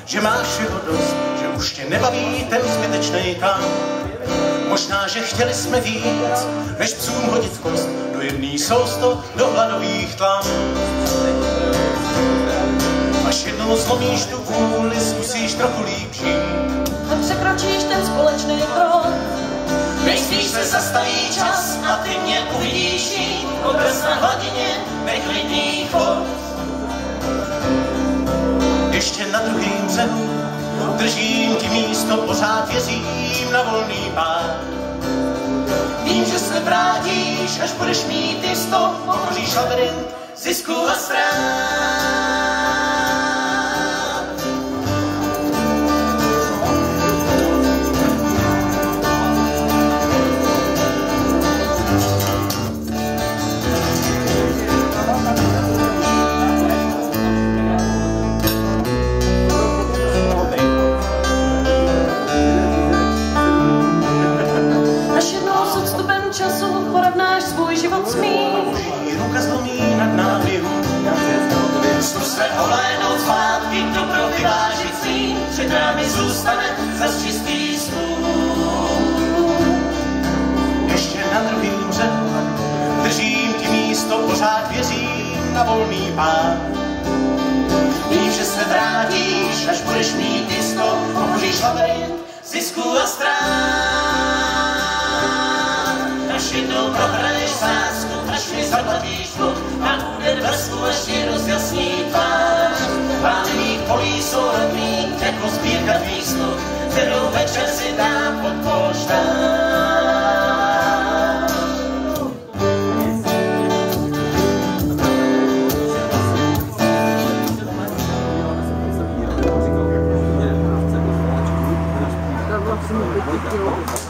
že máš všeho dost, že už tě nebaví ten zbytečnej tam. Možná, že chtěli jsme víc, než psům hodit kost do jedný sousto, do hladových tlam. Až jednou zlomíš tu vůli, zkusíš trochu líp žít a překročíš ten společný krok. Nejspíš se zastaví čas a ty mě uvidíš jít obraz na hladině neklidných vod. Ještě na druhým břehu držím ti místo, pořád věřím na volný pád. Vím, že se vrátíš, až budeš mít jisto, pokoříš labirint zisku a ztrát. Porovnáš svůj život smích. Ruka zlomí nad námi zkus se ohlédnout zpátky, dobro vyvážit svým, před námi zůstane zas čistý stůl. Ještě na druhým břehu držím ti místo, pořád věřím na volný pád. Vím, že se vrátíš, až budeš mít jisto, pokoříš labirint zisku a ztrát. Až jednou prohraješ sázku, až mi zaplatíš dluh a úder blesku, až ti rozjasní tvář. Pány mých polí jsou rodný, jako sbírka tvých snů, kterou večer si dám pod polštář. Tak vlastně